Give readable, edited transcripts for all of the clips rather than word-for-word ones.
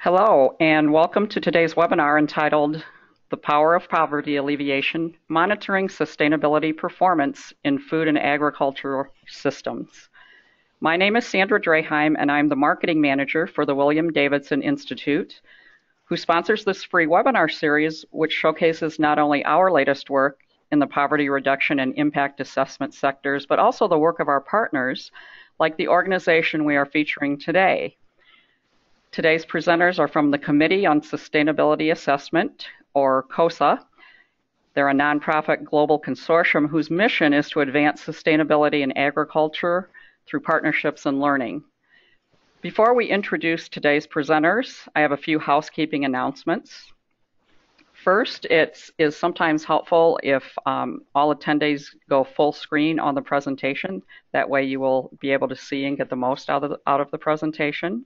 Hello, and welcome to today's webinar entitled The Power of Poverty Alleviation, Monitoring Sustainability Performance in Food and Agricultural Systems. My name is Sandra Draheim, and I'm the Marketing Manager for the William Davidson Institute, who sponsors this free webinar series, which showcases not only our latest work in the poverty reduction and impact assessment sectors, but also the work of our partners, like the organization we are featuring today. Today's presenters are from the Committee on Sustainability Assessment, or COSA. They're a nonprofit global consortium whose mission is to advance sustainability in agriculture through partnerships and learning. Before we introduce today's presenters, I have a few housekeeping announcements. First, it is sometimes helpful if all attendees go full screen on the presentation. That way you will be able to see and get the most out of the presentation.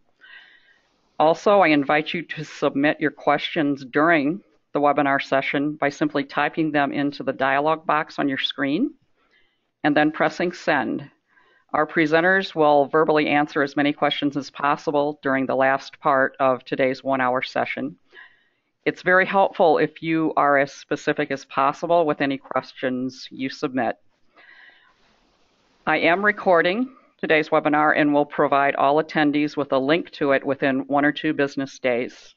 Also, I invite you to submit your questions during the webinar session by simply typing them into the dialog box on your screen and then pressing send. Our presenters will verbally answer as many questions as possible during the last part of today's 1-hour session. It's very helpful if you are as specific as possible with any questions you submit. I am recording today's webinar and will provide all attendees with a link to it within 1 or 2 business days.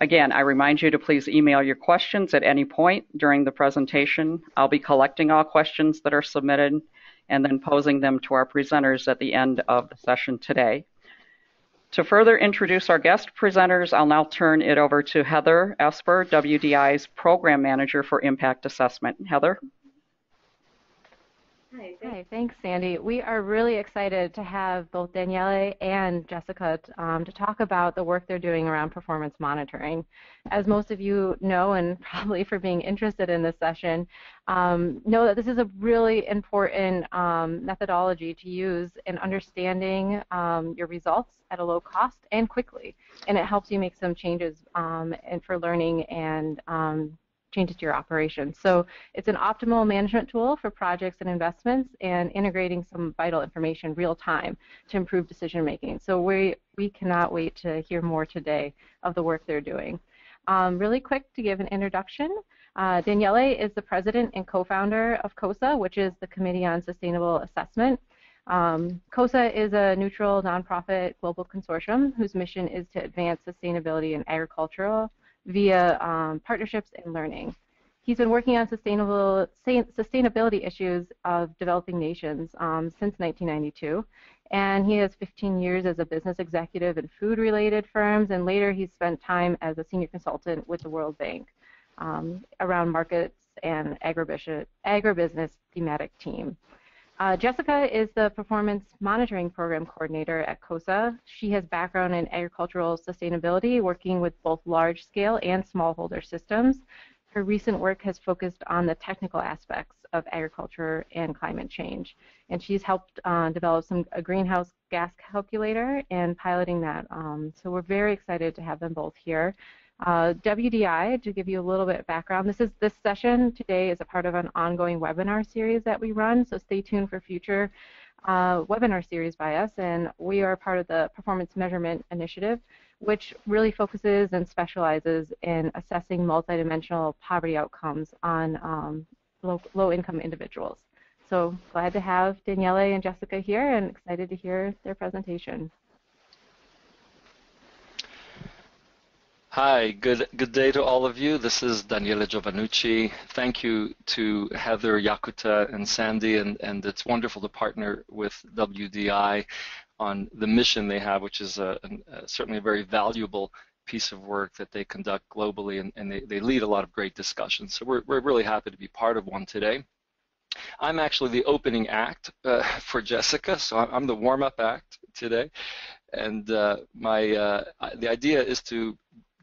Again, I remind you to please email your questions at any point during the presentation. I'll be collecting all questions that are submitted and then posing them to our presenters at the end of the session today. To further introduce our guest presenters, I'll now turn it over to Heather Esper, WDI's Program Manager for Impact Assessment. Heather? Hi, thanks, Sandy. We are really excited to have both Daniele and Jessica to talk about the work they're doing around performance monitoring. As most of you know, and probably for being interested in this session, know that this is a really important methodology to use in understanding your results at a low cost and quickly. And it helps you make some changes and for learning and changes to your operations. So it's an optimal management tool for projects and investments and integrating some vital information real time to improve decision making. So we cannot wait to hear more today of the work they're doing. Really quick to give an introduction, Daniele is the president and co-founder of COSA, which is the Committee on Sustainable Assessment. COSA is a neutral nonprofit global consortium whose mission is to advance sustainability in agricultural via partnerships and learning. He's been working on sustainability issues of developing nations since 1992, and he has 15 years as a business executive in food-related firms, and later he's spent time as a senior consultant with the World Bank around markets and agribusiness thematic team. Jessica is the Performance Monitoring Program Coordinator at COSA. She has background in agricultural sustainability, working with both large-scale and smallholder systems. Her recent work has focused on the technical aspects of agriculture and climate change, and she's helped develop a greenhouse gas calculator and piloting that. So we're very excited to have them both here. WDI, to give you a little bit of background, this session today is a part of an ongoing webinar series that we run, so stay tuned for future webinar series by us, and we are part of the Performance Measurement Initiative, which really focuses and specializes in assessing multidimensional poverty outcomes on low-income individuals. So glad to have Daniele and Jessica here and excited to hear their presentation. Hi, good day to all of you. This is Daniele Giovannucci. Thank you to Heather, Yakuta, and Sandy, and it's wonderful to partner with WDI on the mission they have, which is certainly a very valuable piece of work that they conduct globally, and they lead a lot of great discussions. So we're really happy to be part of one today. I'm actually the opening act for Jessica, so I'm the warm-up act today, and the idea is to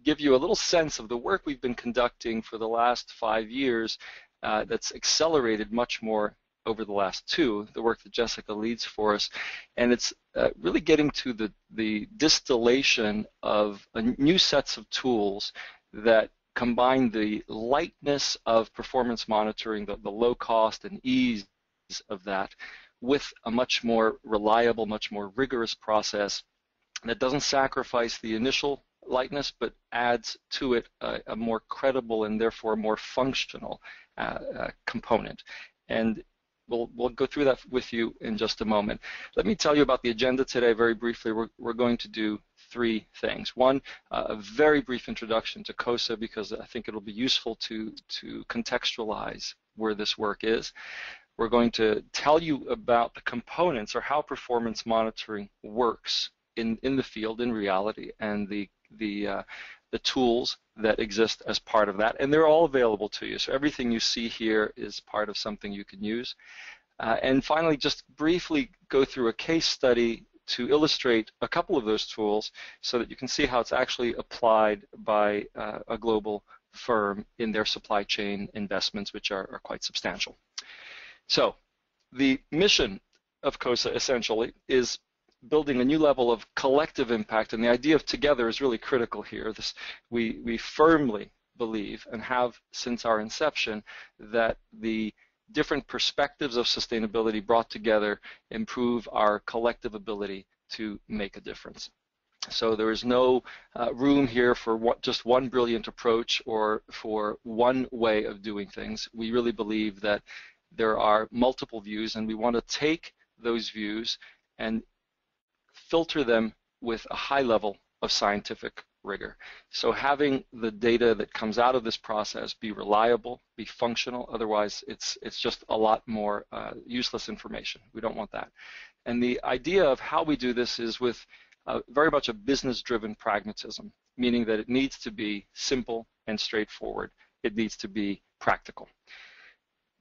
give you a little sense of the work we've been conducting for the last 5 years that's accelerated much more over the last 2, the work that Jessica leads for us, and it's really getting to the distillation of new sets of tools that combine the lightness of performance monitoring, the low cost and ease of that, with a much more reliable, much more rigorous process that doesn't sacrifice the initial lightness, but adds to it a more credible and therefore more functional component. And we'll go through that with you in just a moment. Let me tell you about the agenda today very briefly. We're going to do three things. One, a very brief introduction to COSA, because I think it'll be useful to contextualize where this work is. We're going to tell you about the components, or how performance monitoring works in the field, in reality, and the tools that exist as part of that, and they're all available to you. So everything you see here is part of something you can use. And finally, just briefly go through a case study to illustrate a couple of those tools so that you can see how it's actually applied by a global firm in their supply chain investments, which are quite substantial. So the mission of COSA essentially is building a new level of collective impact, and the idea of together is really critical here. We firmly believe, and have since our inception, that the different perspectives of sustainability brought together improve our collective ability to make a difference. So there is no room here for just one brilliant approach or for one way of doing things. We really believe that there are multiple views, and we want to take those views and filter them with a high level of scientific rigor. So having the data that comes out of this process be reliable, be functional, otherwise it's just a lot more useless information. We don't want that. And the idea of how we do this is with very much a business-driven pragmatism, meaning that it needs to be simple and straightforward. It needs to be practical.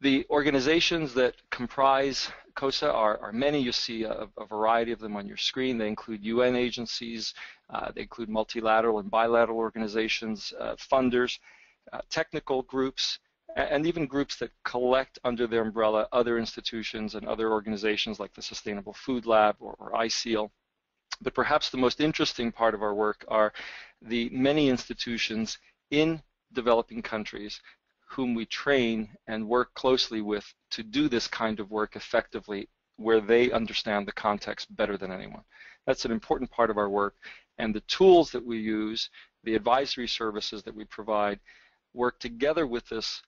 The organizations that comprise COSA are many. You see a variety of them on your screen. They include UN agencies, they include multilateral and bilateral organizations, funders, technical groups, and even groups that collect under their umbrella other institutions and other organizations like the Sustainable Food Lab or ISEAL. But perhaps the most interesting part of our work are the many institutions in developing countries whom we train and work closely with to do this kind of work effectively, where they understand the context better than anyone. That's an important part of our work, and the tools that we use, the advisory services that we provide, work together with this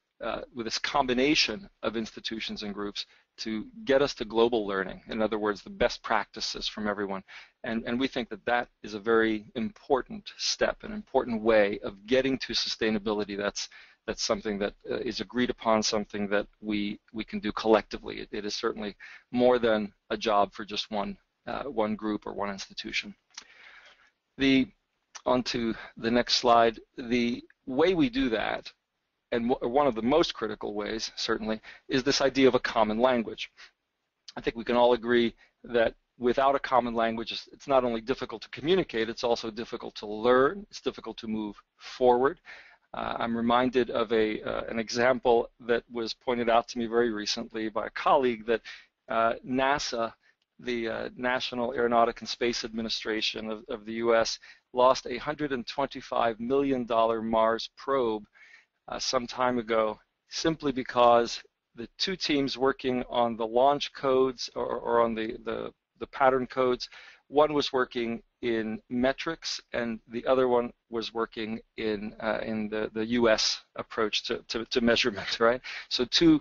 combination of institutions and groups to get us to global learning. In other words, the best practices from everyone. And we think that that is a very important step, an important way of getting to sustainability. That's something that is agreed upon, something that we can do collectively. It is certainly more than a job for just one group or one institution. On to the next slide. The way we do that, and one of the most critical ways, certainly, is this idea of a common language. I think we can all agree that without a common language, it's not only difficult to communicate, it's also difficult to learn, it's difficult to move forward. I'm reminded of an example that was pointed out to me very recently by a colleague, that NASA, the National Aeronautic and Space Administration of the US, lost a $125 million Mars probe some time ago, simply because the two teams working on the launch codes or on the pattern codes, one was working in metrics and the other one was working in the US approach to measurement, right? So two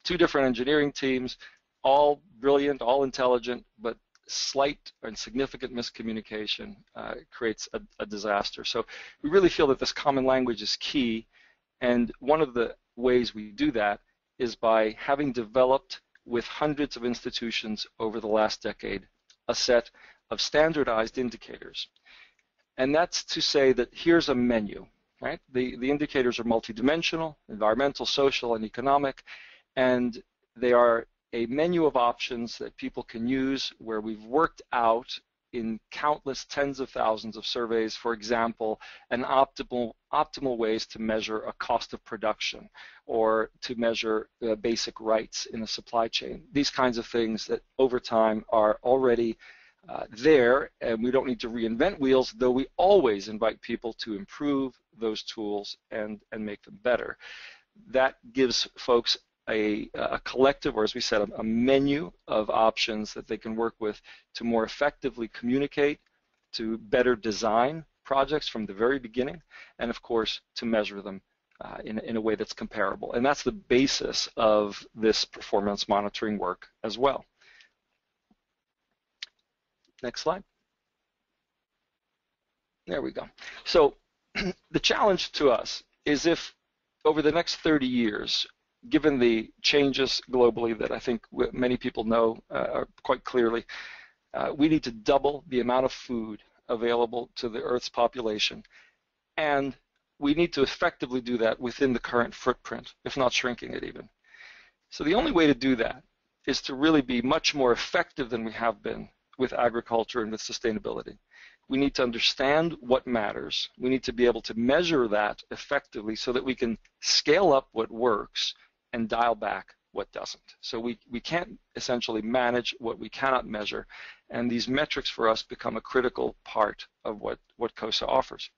different engineering teams, all brilliant, all intelligent, but slight and significant miscommunication creates a disaster. So we really feel that this common language is key, and one of the ways we do that is by having developed with hundreds of institutions over the last decade a set of standardized indicators. And that's to say that here's a menu, right? The indicators are multidimensional, environmental, social, and economic, and they are a menu of options that people can use, where we've worked out in countless tens of thousands of surveys, for example, an optimal ways to measure a cost of production or to measure basic rights in a supply chain. These kinds of things that over time are already there, and we don't need to reinvent wheels, though we always invite people to improve those tools and make them better. That gives folks a collective, or as we said, a menu of options that they can work with to more effectively communicate, to better design projects from the very beginning, and of course to measure them in a way that's comparable. And that's the basis of this performance monitoring work as well. Next slide. There we go. So the challenge to us is if over the next 30 years, given the changes globally that I think many people know quite clearly, we need to double the amount of food available to the Earth's population, and we need to effectively do that within the current footprint, if not shrinking it even. So the only way to do that is to really be much more effective than we have been with agriculture and with sustainability. We need to understand what matters. We need to be able to measure that effectively so that we can scale up what works and dial back what doesn't. So we can't essentially manage what we cannot measure, and these metrics for us become a critical part of what COSA offers.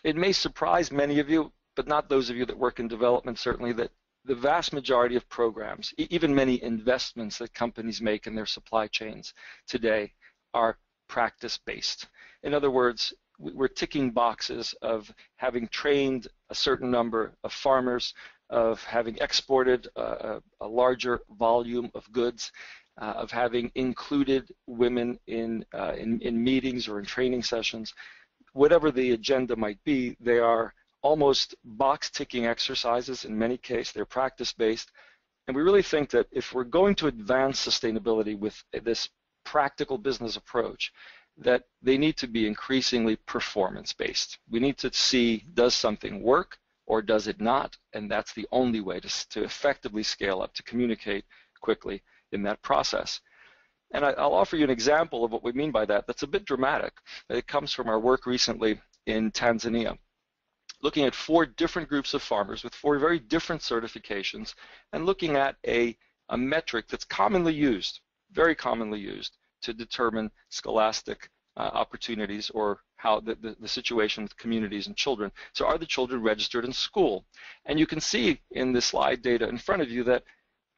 It may surprise many of you, but not those of you that work in development, certainly, that the vast majority of programs, even many investments that companies make in their supply chains today, are practice-based. In other words, we're ticking boxes of having trained a certain number of farmers, of having exported a larger volume of goods, of having included women in meetings or in training sessions. Whatever the agenda might be, they are almost box-ticking exercises in many cases. They're practice-based. And we really think that if we're going to advance sustainability with this practical business approach, that they need to be increasingly performance-based. We need to see, does something work or does it not? And that's the only way to effectively scale up, to communicate quickly in that process. And I'll offer you an example of what we mean by that that's a bit dramatic. It comes from our work recently in Tanzania, looking at 4 different groups of farmers with 4 very different certifications and looking at a metric that's commonly used, very commonly used, to determine scholastic opportunities or how the situation with communities and children. So are the children registered in school? And you can see in the slide data in front of you that,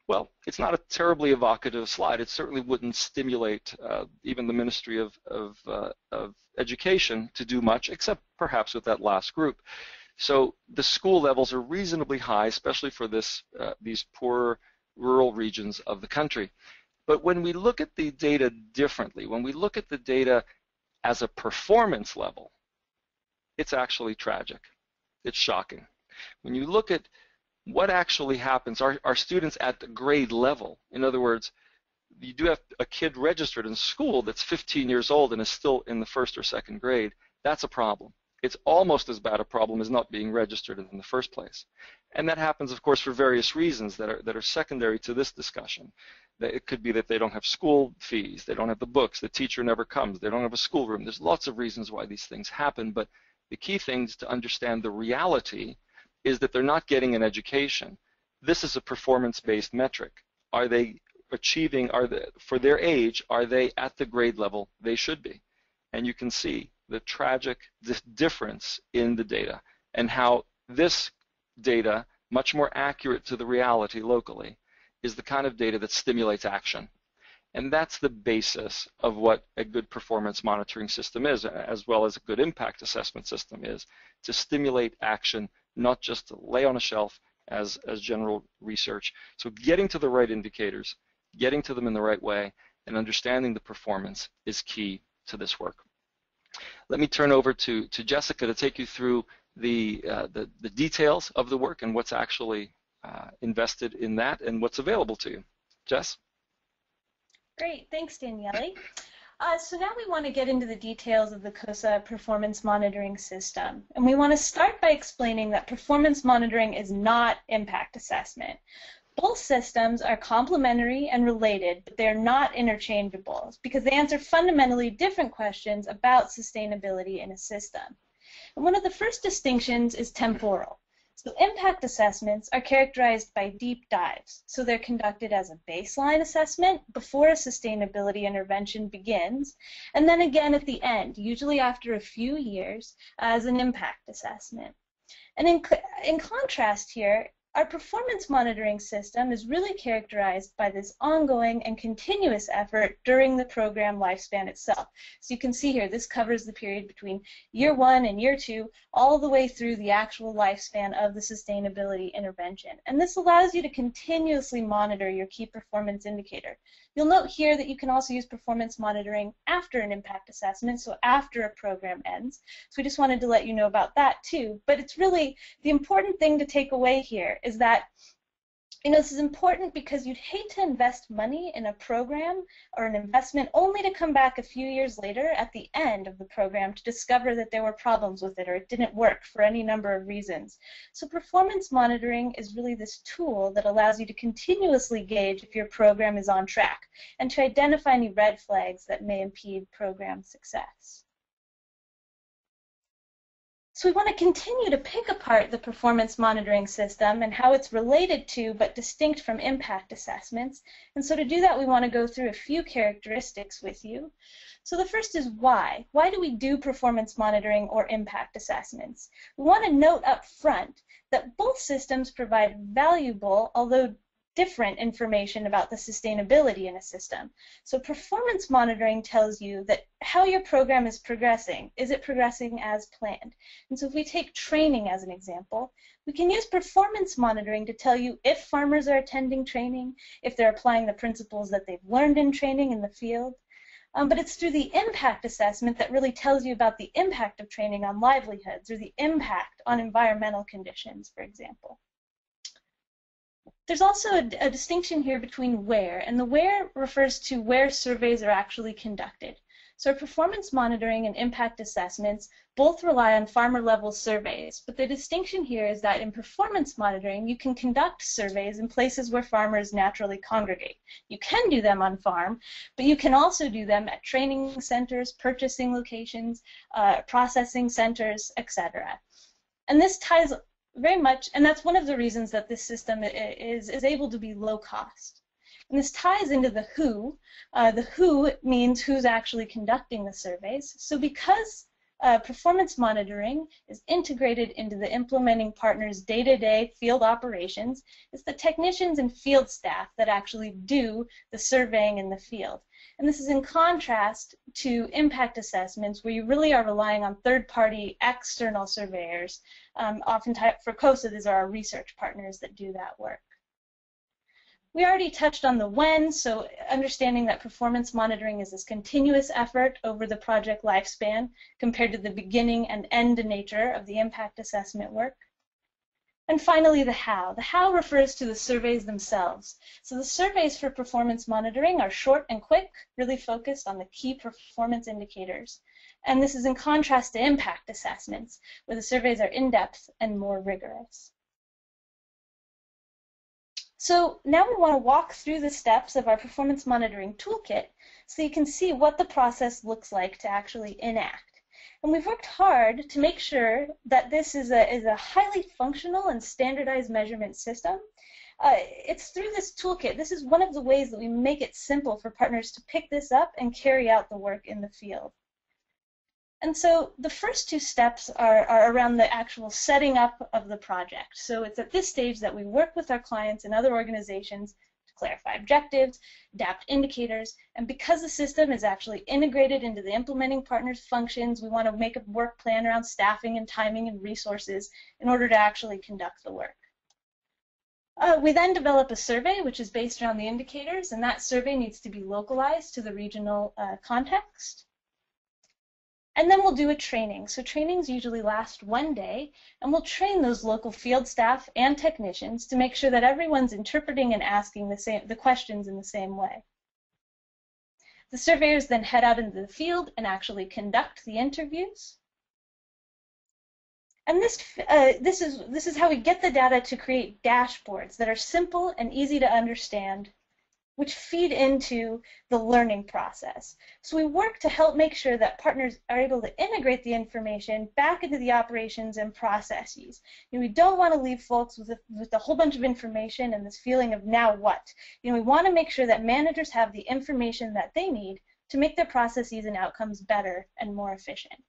well, it's not a terribly evocative slide. It certainly wouldn't stimulate even the Ministry of Education to do much, except perhaps with that last group. So the school levels are reasonably high, especially for these poorer rural regions of the country. But when we look at the data differently, when we look at the data as a performance level, it's actually tragic. It's shocking. When you look at what actually happens, are students at the grade level? In other words, you do have a kid registered in school that's 15 years old and is still in the 1st or 2nd grade. That's a problem. It's almost as bad a problem as not being registered in the first place. And that happens, of course, for various reasons that are secondary to this discussion. It could be that they don't have school fees, they don't have the books, the teacher never comes, they don't have a schoolroom. There's lots of reasons why these things happen, but the key thing is to understand the reality is that they're not getting an education. This is a performance-based metric. Are they achieving, for their age, are they at the grade level they should be? And you can see the tragic difference in the data and how this data, much more accurate to the reality locally, is the kind of data that stimulates action. And that's the basis of what a good performance monitoring system is, as well as a good impact assessment system is, to stimulate action, not just to lay on a shelf as general research. So getting to the right indicators, getting to them in the right way, and understanding the performance is key to this work. Let me turn over to Jessica to take you through the details of the work and what's actually invested in that and what's available to you. Jess? Great, thanks Daniele. So now we want to get into the details of the COSA performance monitoring system. And we want to start by explaining that performance monitoring is not impact assessment. Both systems are complementary and related, but they're not interchangeable because they answer fundamentally different questions about sustainability in a system. And one of the first distinctions is temporal. So impact assessments are characterized by deep dives. So they're conducted as a baseline assessment before a sustainability intervention begins, and then again at the end, usually after a few years, as an impact assessment. And in contrast here, Our performance monitoring system is really characterized by this ongoing and continuous effort during the program lifespan itself. So you can see here, this covers the period between year 1 and year 2, all the way through the actual lifespan of the sustainability intervention. And this allows you to continuously monitor your key performance indicator. You'll note here that you can also use performance monitoring after an impact assessment, so after a program ends. So we just wanted to let you know about that too. But it's really the important thing to take away here is that, you know, this is important because you'd hate to invest money in a program or an investment only to come back a few years later at the end of the program to discover that there were problems with it or it didn't work for any number of reasons. So performance monitoring is really this tool that allows you to continuously gauge if your program is on track and to identify any red flags that may impede program success. So we want to continue to pick apart the performance monitoring system and how it's related to but distinct from impact assessments. And so to do that, we want to go through a few characteristics with you. So the first is why. Why do we do performance monitoring or impact assessments? We want to note up front that both systems provide valuable, although different information about the sustainability in a system. So performance monitoring tells you that how your program is progressing. Is it progressing as planned? And so if we take training as an example, we can use performance monitoring to tell you if farmers are attending training, if they're applying the principles that they've learned in training in the field. But it's through the impact assessment that really tells you about the impact of training on livelihoods or the impact on environmental conditions, for example. There's also a distinction here between where, and the where refers to where surveys are actually conducted. So performance monitoring and impact assessments both rely on farmer-level surveys, but the distinction here is that in performance monitoring, you can conduct surveys in places where farmers naturally congregate. You can do them on farm, but you can also do them at training centers, purchasing locations, processing centers, etc. And this ties very much, and that's one of the reasons that this system is able to be low cost. And this ties into the who. The who means who's actually conducting the surveys. So because performance monitoring is integrated into the implementing partner's day-to-day field operations, it's the technicians and field staff that actually do the surveying in the field. And this is in contrast to impact assessments where you really are relying on third-party external surveyors. Oftentimes for COSA, these are our research partners that do that work. We already touched on the when, so understanding that performance monitoring is this continuous effort over the project lifespan compared to the beginning and end nature of the impact assessment work. And finally, the how. The how refers to the surveys themselves. So the surveys for performance monitoring are short and quick, really focused on the key performance indicators. And this is in contrast to impact assessments, where the surveys are in-depth and more rigorous. So now we want to walk through the steps of our performance monitoring toolkit so you can see what the process looks like to actually enact. And we've worked hard to make sure that this is a highly functional and standardized measurement system. It's through this toolkit. This is one of the ways that we make it simple for partners to pick this up and carry out the work in the field. And so the first two steps are around the actual setting up of the project. So it's at this stage that we work with our clients and other organizations to clarify objectives, adapt indicators, and because the system is actually integrated into the implementing partners' functions, we want to make a work plan around staffing and timing and resources in order to actually conduct the work. We then develop a survey which is based around the indicators, and that survey needs to be localized to the regional context. And then we'll do a training. So trainings usually last 1 day, and we'll train those local field staff and technicians to make sure that everyone's interpreting and asking the questions in the same way. The surveyors then head out into the field and actually conduct the interviews. And this is how we get the data to create dashboards that are simple and easy to understand, which feed into the learning process. So we work to help make sure that partners are able to integrate the information back into the operations and processes. We don't want to leave folks with a whole bunch of information and this feeling of now what. We want to make sure that managers have the information that they need to make their processes and outcomes better and more efficient.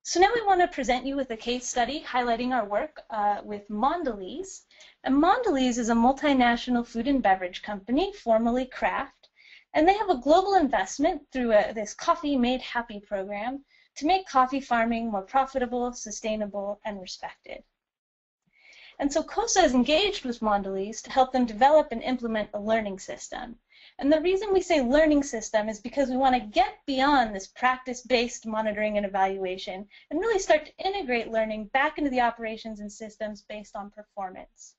So now we want to present you with a case study highlighting our work with Mondelez. And Mondelez is a multinational food and beverage company, formerly Kraft, and they have a global investment through this Coffee Made Happy program to make coffee farming more profitable, sustainable, and respected. And so COSA is engaged with Mondelez to help them develop and implement a learning system. And the reason we say learning system is because we want to get beyond this practice-based monitoring and evaluation and really start to integrate learning back into the operations and systems based on performance.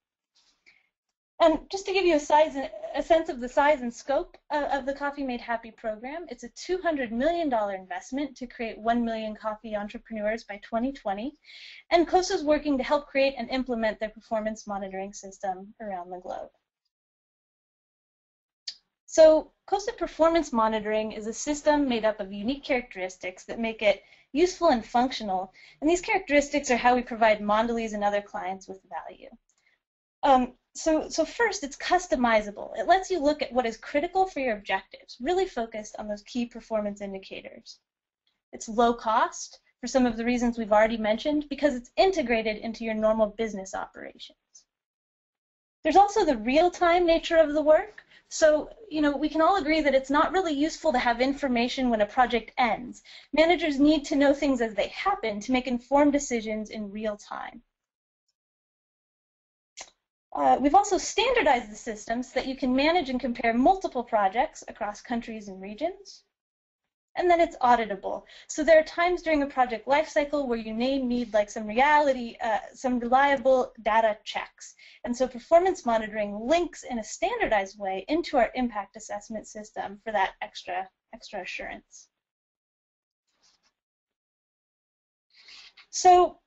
And just to give you a sense of the size and scope of the Coffee Made Happy program, it's a $200 million investment to create 1 million coffee entrepreneurs by 2020. And COSA is working to help create and implement their performance monitoring system around the globe. So COSA Performance Monitoring is a system made up of unique characteristics that make it useful and functional. And these characteristics are how we provide Mondelez and other clients with value. So first, it's customizable. It lets you look at what is critical for your objectives, really focused on those key performance indicators. It's low cost for some of the reasons we've already mentioned because it's integrated into your normal business operations. There's also the real-time nature of the work. So, we can all agree that it's not really useful to have information when a project ends. Managers need to know things as they happen to make informed decisions in real time. We've also standardized the system so that you can manage and compare multiple projects across countries and regions. And then it's auditable. So there are times during a project lifecycle where you may need some reliable data checks. And so performance monitoring links in a standardized way into our impact assessment system for that extra assurance. So,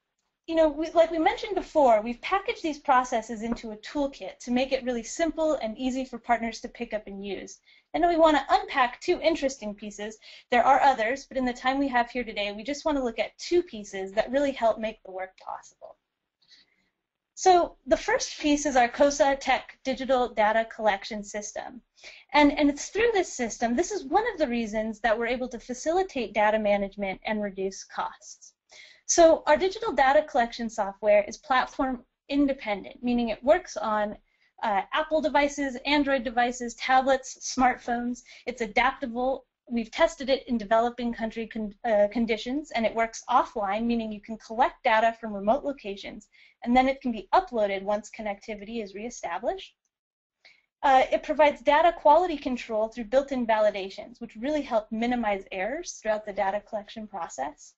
like we mentioned before, we've packaged these processes into a toolkit to make it really simple and easy for partners to pick up and use. And we want to unpack two interesting pieces. There are others, but in the time we have here today, we just want to look at two pieces that really help make the work possible. So the first piece is our COSA Tech digital data collection system. And it's through this system, this is one of the reasons that we're able to facilitate data management and reduce costs. So our digital data collection software is platform independent, meaning it works on Apple devices, Android devices, tablets, smartphones. It's adaptable. We've tested it in developing country conditions, and it works offline, meaning you can collect data from remote locations, and then it can be uploaded once connectivity is reestablished. It provides data quality control through built-in validations, which really help minimize errors throughout the data collection process.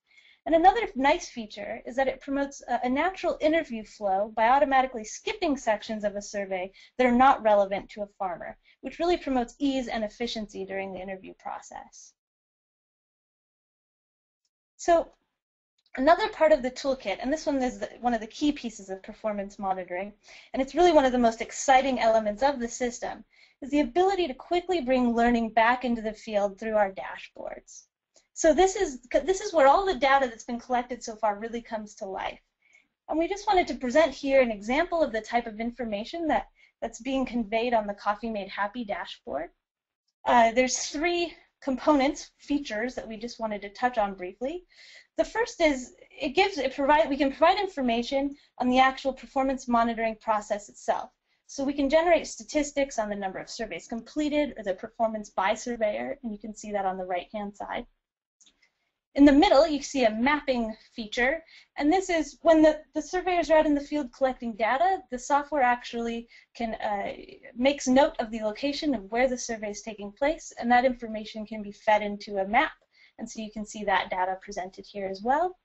And another nice feature is that it promotes a natural interview flow by automatically skipping sections of a survey that are not relevant to a farmer, which really promotes ease and efficiency during the interview process. So another part of the toolkit, and this one is one of the key pieces of performance monitoring, and it's really one of the most exciting elements of the system, is the ability to quickly bring learning back into the field through our dashboards. So this is where all the data that's been collected so far really comes to life. And we just wanted to present here an example of the type of information that's being conveyed on the Coffee Made Happy dashboard. There's three components, features, that we just wanted to touch on briefly. The first is we can provide information on the actual performance monitoring process itself. So we can generate statistics on the number of surveys completed or the performance by surveyor, and you can see that on the right-hand side. In the middle, you see a mapping feature, and this is when the surveyors are out in the field collecting data, the software actually makes note of the location of where the survey is taking place, and that information can be fed into a map, and so you can see that data presented here as well.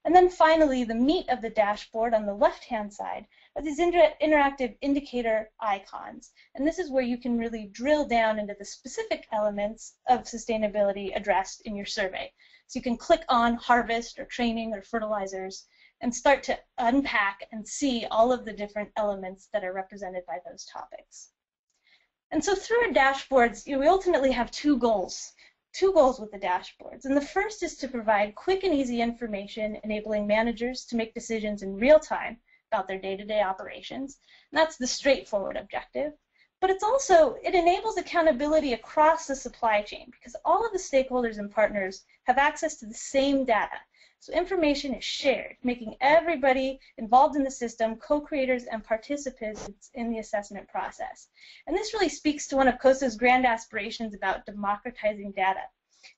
And then finally, the meat of the dashboard on the left-hand side are these interactive indicator icons, and this is where you can really drill down into the specific elements of sustainability addressed in your survey. So you can click on harvest or training or fertilizers and start to unpack and see all of the different elements that are represented by those topics. And so through our dashboards, we ultimately have two goals with the dashboards. And the first is to provide quick and easy information enabling managers to make decisions in real time about their day-to-day operations. And that's the straightforward objective. But it enables accountability across the supply chain because all of the stakeholders and partners have access to the same data. So information is shared, making everybody involved in the system co-creators and participants in the assessment process. And this really speaks to one of COSA's grand aspirations about democratizing data.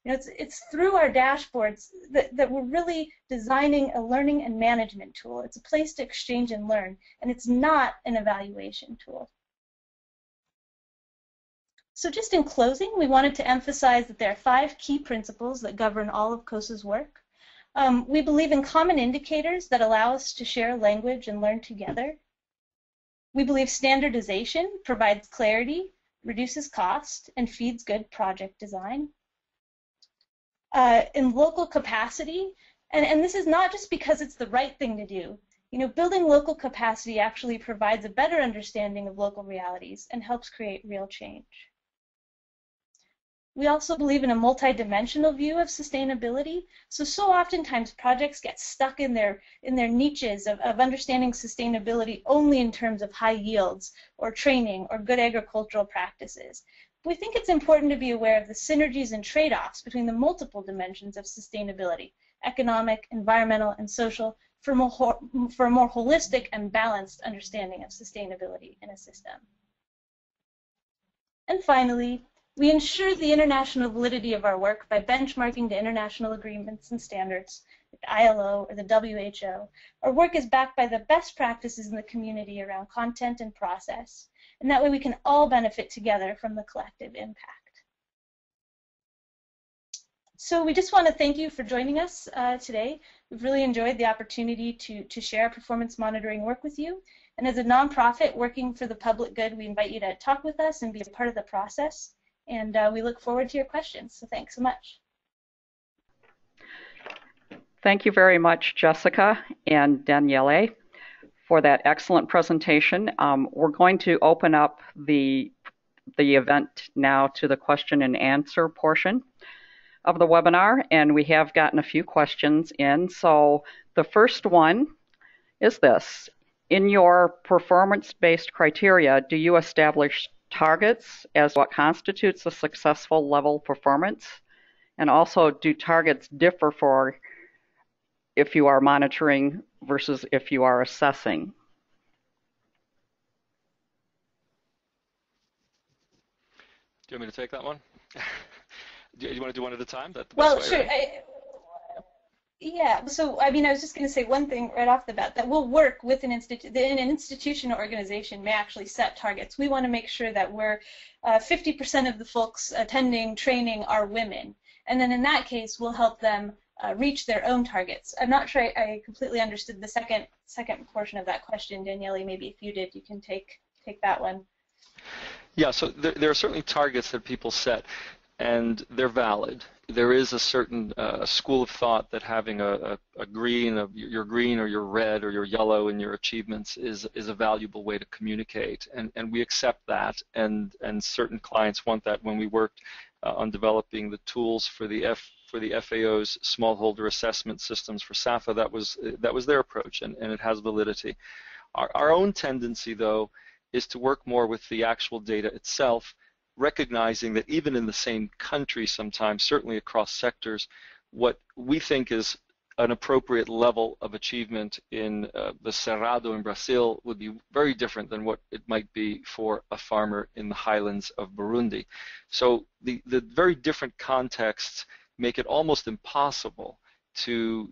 You know, it's through our dashboards that we're really designing a learning and management tool. It's a place to exchange and learn, and it's not an evaluation tool. So just in closing, we wanted to emphasize that there are 5 key principles that govern all of COSA's work. We believe in common indicators that allow us to share language and learn together. We believe standardization provides clarity, reduces cost, and feeds good project design. In local capacity, and this is not just because it's the right thing to do. You know, building local capacity actually provides a better understanding of local realities and helps create real change. We also believe in a multidimensional view of sustainability. So oftentimes projects get stuck in their niches of understanding sustainability only in terms of high yields or training or good agricultural practices. We think it's important to be aware of the synergies and trade-offs between the multiple dimensions of sustainability, economic, environmental, and social, for a more holistic and balanced understanding of sustainability in a system. And finally, we ensure the international validity of our work by benchmarking to international agreements and standards, like the ILO or the WHO. Our work is backed by the best practices in the community around content and process, and that way we can all benefit together from the collective impact. So we just want to thank you for joining us today. We've really enjoyed the opportunity to share our performance monitoring work with you. And as a nonprofit working for the public good, we invite you to talk with us and be a part of the process. And we look forward to your questions. So thanks so much. Thank you very much, Jessica and Daniele, for that excellent presentation. We're going to open up the event now to the question and answer portion of the webinar, and we have gotten a few questions in. So the first one is this. In your performance-based criteria, do you establish targets as what constitutes a successful level performance? And also, do targets differ for if you are monitoring versus if you are assessing? Do you want me to take that one? Do you want to do one at a time? Well, sure. Yeah, so I mean, I was just going to say one thing right off the bat, that we'll work with an institution or organization may actually set targets. We want to make sure that we're 50% of the folks attending training are women, and then in that case, we'll help them reach their own targets. I'm not sure I completely understood the second portion of that question, Daniele. Maybe if you did, you can take that one. Yeah, so there are certainly targets that people set, and they're valid. There is a certain school of thought that having a green, your green or your red or your yellow in your achievements is a valuable way to communicate, and we accept that, and certain clients want that. When we worked on developing the tools for the FAO's smallholder assessment systems for SAFA, that was their approach, and it has validity. Our own tendency, though, is to work more with the actual data itself, recognizing that even in the same country sometimes, certainly across sectors, what we think is an appropriate level of achievement in the Cerrado in Brazil would be very different than what it might be for a farmer in the highlands of Burundi. So the very different contexts make it almost impossible to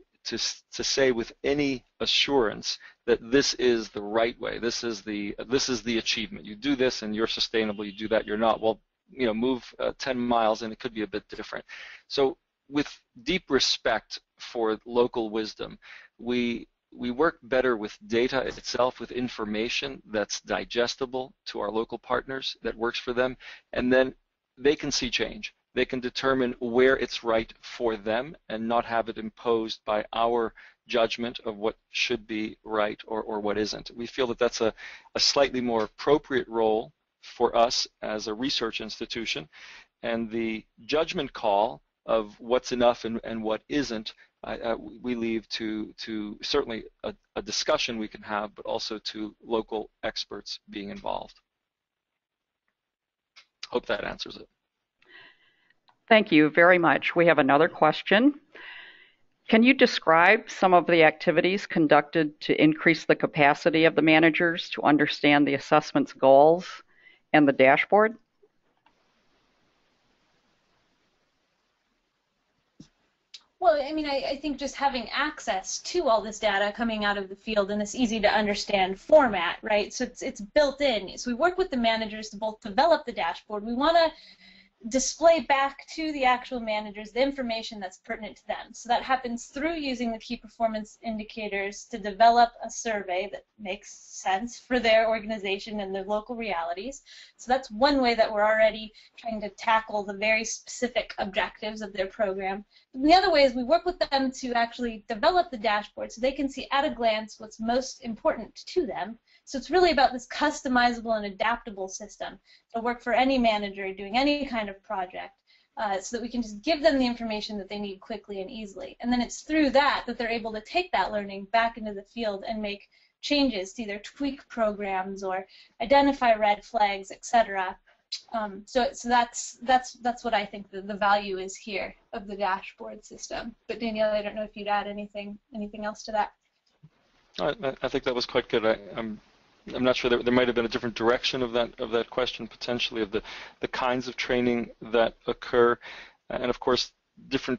say with any assurance that this is the right way, this is the achievement. You do this and you're sustainable, you do that, you're not. Well, you know, move 10 miles and it could be a bit different. So with deep respect for local wisdom, we work better with data itself, with information that's digestible to our local partners, that works for them, and then they can see change. They can determine where it's right for them and not have it imposed by our judgment of what should be right or what isn't. We feel that that's a slightly more appropriate role for us as a research institution, and the judgment call of what's enough and what isn't, we leave to certainly a discussion we can have, but also to local experts being involved. Hope that answers it. Thank you very much. We have another question. Can you describe some of the activities conducted to increase the capacity of the managers to understand the assessment's goals and the dashboard? Well, I mean, I think just having access to all this data coming out of the field in this easy to understand format, right? So it's built in. So we work with the managers to both develop the dashboard. We want to display back to the actual managers the information that's pertinent to them. So that happens through using the key performance indicators to develop a survey that makes sense for their organization and their local realities. So that's one way that we're already trying to tackle the very specific objectives of their program. And the other way is we work with them to actually develop the dashboard so they can see at a glance what's most important to them. So it's really about this customizable and adaptable system. It'll work for any manager doing any kind of project so that we can just give them the information that they need quickly and easily. And then it's through that that they're able to take that learning back into the field and make changes to either tweak programs or identify red flags, etc. So that's what I think the value is here of the dashboard system. But Daniele, I don't know if you'd add anything else to that. I think that was quite good. I'm not sure there might have been a different direction of that question potentially, of the kinds of training that occur, and of course different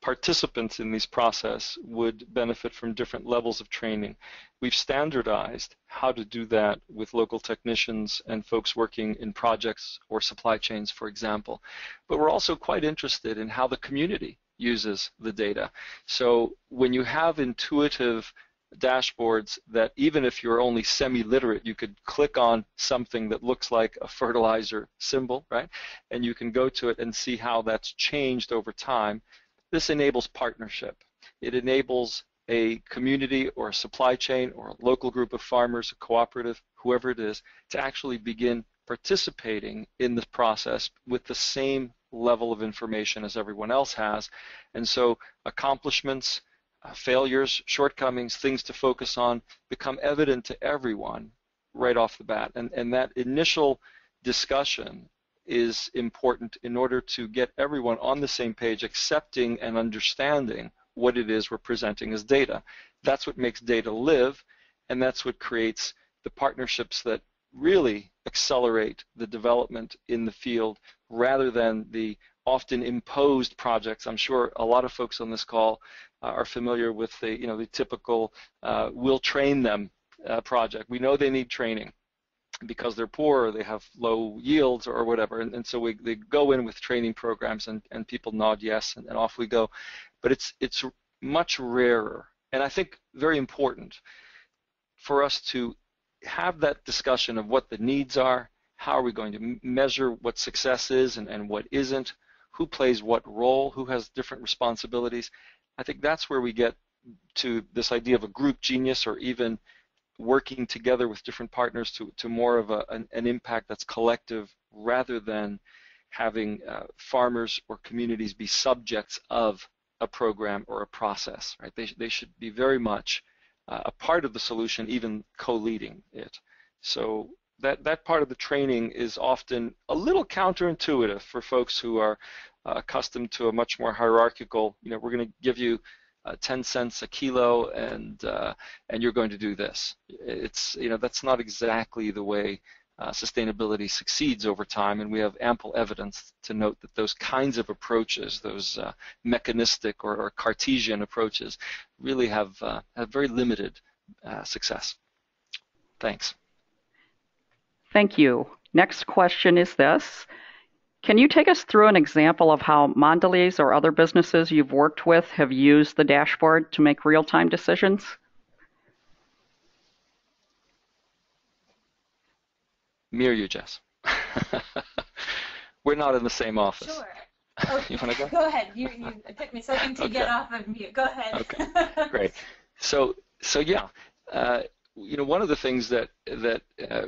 participants in these process would benefit from different levels of training. We've standardized how to do that with local technicians and folks working in projects or supply chains, for example. But we're also quite interested in how the community uses the data. So when you have intuitive dashboards that even if you're only semi-literate, you could click on something that looks like a fertilizer symbol, right? And you can go to it and see how that's changed over time. This enables partnership. It enables a community or a supply chain or a local group of farmers, a cooperative, whoever it is, to actually begin participating in the process with the same level of information as everyone else has. And so accomplishments, failures, shortcomings, things to focus on become evident to everyone right off the bat. And that initial discussion is important in order to get everyone on the same page, accepting and understanding what it is we're presenting as data. That's what makes data live, and that's what creates the partnerships that really accelerate the development in the field rather than the often imposed projects. I'm sure a lot of folks on this call are familiar with the typical we'll train them project. We know they need training because they're poor or they have low yields or whatever, and so they go in with training programs and people nod yes and off we go. But it's much rarer, and I think very important for us to have that discussion of what the needs are, how are we going to measure what success is and what isn't, who plays what role, who has different responsibilities. I think that's where we get to this idea of a group genius, or even working together with different partners to more of an impact that's collective, rather than having farmers or communities be subjects of a program or a process. Right? They should be very much a part of the solution, even co-leading it. So that part of the training is often a little counterintuitive for folks who are accustomed to a much more hierarchical, we're going to give you 10 cents a kilo and you're going to do this. It's, that's not exactly the way sustainability succeeds over time, and we have ample evidence to note that those kinds of approaches, those mechanistic or Cartesian approaches, really have very limited success. Thanks. Thank you. Next question is this. Can you take us through an example of how Mondelez or other businesses you've worked with have used the dashboard to make real-time decisions? Me or you, Jess? We're not in the same office. Sure. Okay. You want to go? Go ahead. It took me a second to get off of mute. Go ahead. Okay, great. So yeah, one of the things that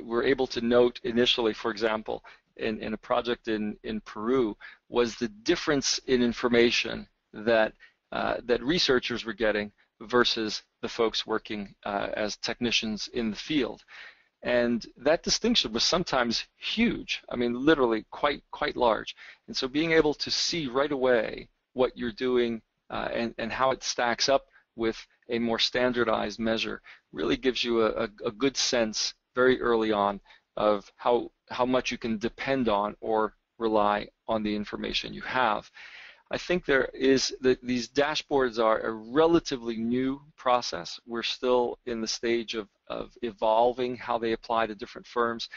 we're able to note initially, for example, in a project in Peru, was the difference in information that researchers were getting versus the folks working as technicians in the field. And that distinction was sometimes huge. I mean, literally quite large. And so being able to see right away what you're doing and how it stacks up with a more standardized measure really gives you a good sense very early on of how much you can depend on or rely on the information you have. I think these dashboards are a relatively new process. We're still in the stage of evolving how they apply to different firms,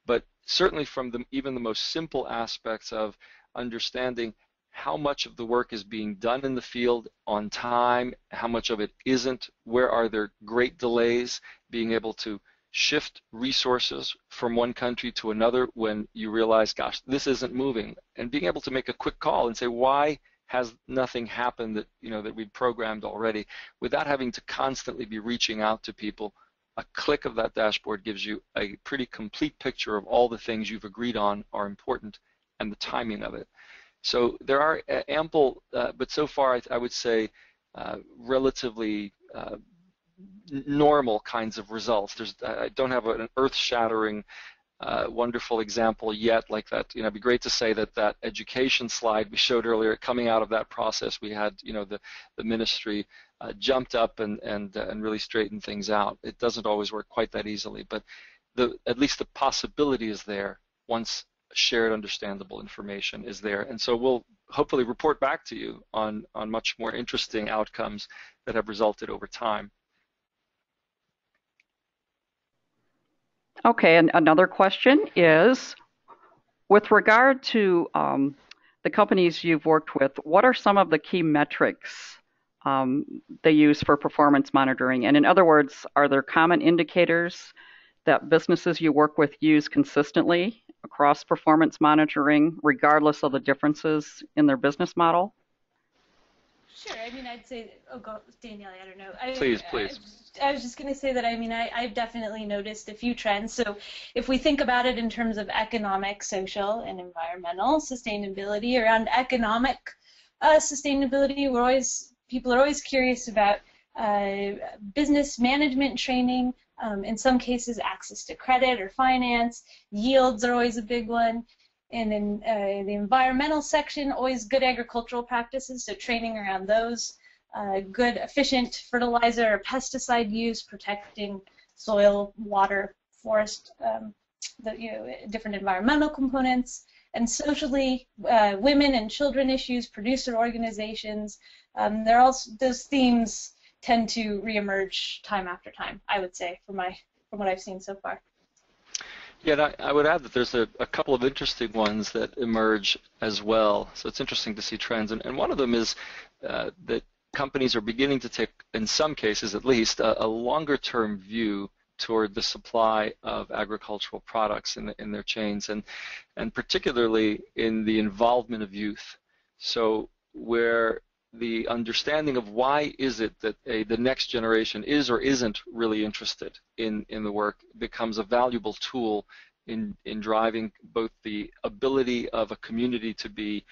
but certainly from even the most simple aspects of understanding how much of the work is being done in the field on time, how much of it isn't, where are there great delays, being able to shift resources from one country to another when you realize, gosh, this isn't moving, and being able to make a quick call and say, why has nothing happened that that we'd programmed already, without having to constantly be reaching out to people. A click of that dashboard gives you a pretty complete picture of all the things you've agreed on are important and the timing of it. So there are ample, but so far I would say relatively normal kinds of results. I don't have an earth-shattering, wonderful example yet like that. It'd be great to say that education slide we showed earlier, coming out of that process, we had the ministry jumped up and really straightened things out. It doesn't always work quite that easily, but at least the possibility is there once shared understandable information is there. And so we'll hopefully report back to you on much more interesting outcomes that have resulted over time. Okay, and another question is, with regard to the companies you've worked with, what are some of the key metrics they use for performance monitoring? And in other words, are there common indicators that businesses you work with use consistently across performance monitoring, regardless of the differences in their business model? Sure. I mean, I'd say, go, Daniele, I don't know. Please. I was just going to say that, I've definitely noticed a few trends. So if we think about it in terms of economic, social, and environmental sustainability, around economic sustainability, people are always curious about business management training, in some cases access to credit or finance, yields are always a big one. And in the environmental section, always good agricultural practices, so training around those, good efficient fertilizer or pesticide use, protecting soil, water, forest, different environmental components. And socially, women and children issues, producer organizations, those themes tend to reemerge time after time, I would say, from what I've seen so far. Yeah, I would add that there's a couple of interesting ones that emerge as well. So it's interesting to see trends, and one of them is that companies are beginning to take, in some cases at least, a longer-term view toward the supply of agricultural products in their chains, and particularly in the involvement of youth. So where the understanding of why is it that the next generation is or isn't really interested in the work becomes a valuable tool in driving both the ability of a community to be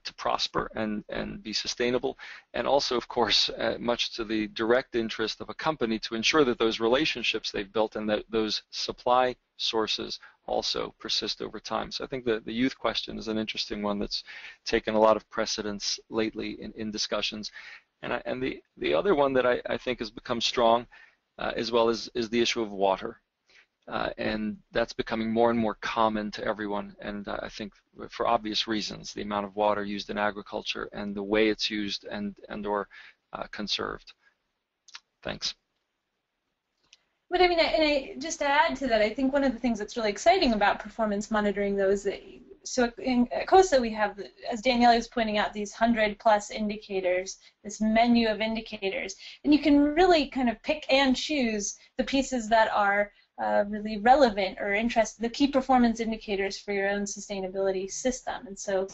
to prosper and be sustainable, and also, of course, much to the direct interest of a company to ensure that those relationships they've built and that those supply sources also persist over time. So I think the youth question is an interesting one that's taken a lot of precedence lately in discussions. And the other one that I think has become strong as well is the issue of water. And that's becoming more and more common to everyone, and I think for obvious reasons, the amount of water used in agriculture and the way it's used and or conserved. Thanks. But just to add to that, I think one of the things that's really exciting about performance monitoring, though, is that so in COSA we have, as Daniele was pointing out, these 100+ indicators, this menu of indicators, and you can really kind of pick and choose the pieces that are really relevant or interesting, the key performance indicators for your own sustainability system. And so